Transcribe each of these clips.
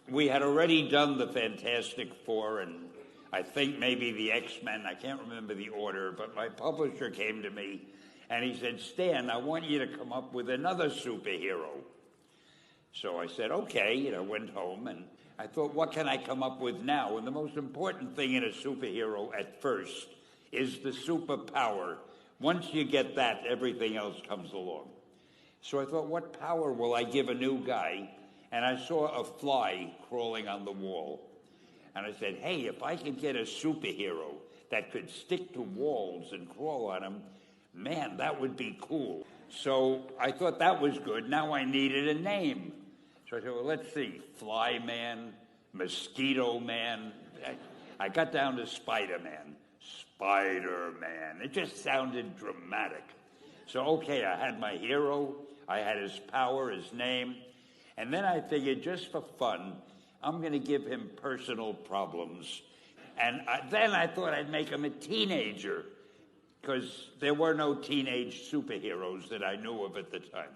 We had already done the Fantastic Four and I think maybe the X-Men. I can't remember the order, but my publisher came to me and he said, Stan, I want you to come up with another superhero. So I said, okay, went home and I thought, what can I come up with now? And the most important thing in a superhero at first is the superpower. Once you get that, everything else comes along. So I thought, what power will I give a new guy? And I saw a fly crawling on the wall. And I said, hey, if I could get a superhero that could stick to walls and crawl on them, man, that would be cool. So I thought that was good. Now I needed a name. So I said, well, let's see, Fly Man, Mosquito Man. I got down to Spider-Man. Spider-Man. It just sounded dramatic. So, okay, I had my hero. I had his power, his name. And then I figured, just for fun, I'm going to give him personal problems. And then I thought I'd make him a teenager, because there were no teenage superheroes that I knew of at the time.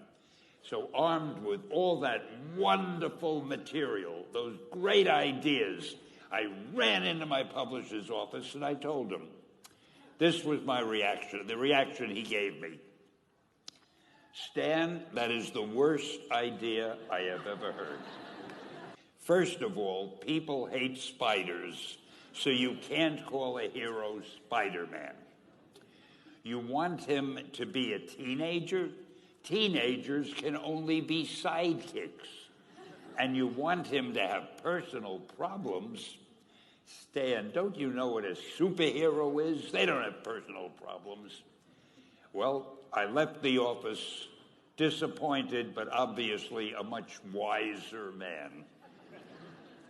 So armed with all that wonderful material, those great ideas, I ran into my publisher's office and I told him. This was my reaction, the reaction he gave me. Stan, that is the worst idea I have ever heard. First of all, people hate spiders, so you can't call a hero Spider-Man. You want him to be a teenager? Teenagers can only be sidekicks. And you want him to have personal problems? Stan, don't you know what a superhero is? They don't have personal problems. Well, I left the office disappointed, but obviously a much wiser man.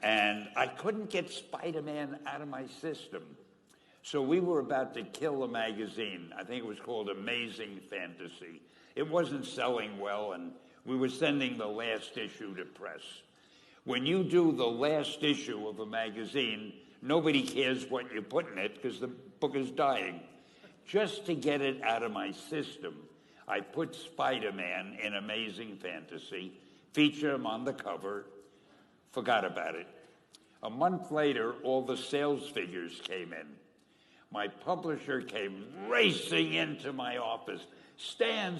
And I couldn't get Spider-Man out of my system. So we were about to kill a magazine. I think it was called Amazing Fantasy. It wasn't selling well, and we were sending the last issue to press. When you do the last issue of a magazine, nobody cares what you put in it because the book is dying. Just to get it out of my system, I put Spider-Man in Amazing Fantasy, feature him on the cover, forgot about it. A month later, all the sales figures came in. My publisher came racing into my office. Stan,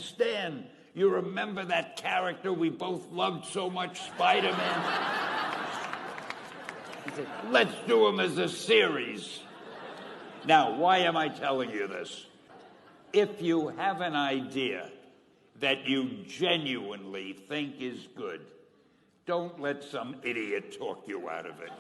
you remember that character we both loved so much, Spider-Man? He said, let's do him as a series. Now, why am I telling you this? If you have an idea that you genuinely think is good, don't let some idiot talk you out of it.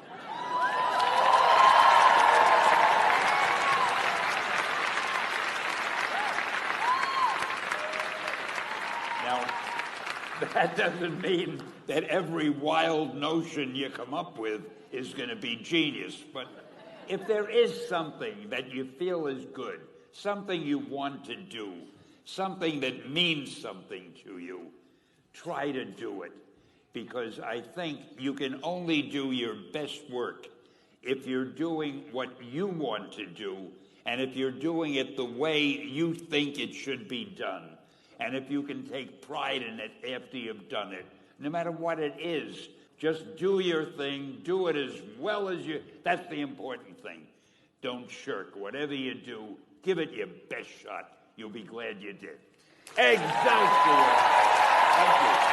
Now, that doesn't mean that every wild notion you come up with is going to be genius. But if there is something that you feel is good, something you want to do, something that means something to you, try to do it. Because I think you can only do your best work if you're doing what you want to do, and if you're doing it the way you think it should be done. And if you can take pride in it after you've done it, no matter what it is, just do your thing, do it as well as you, that's the important thing. Don't shirk. Whatever you do, give it your best shot. You'll be glad you did. Excelsior! Thank you.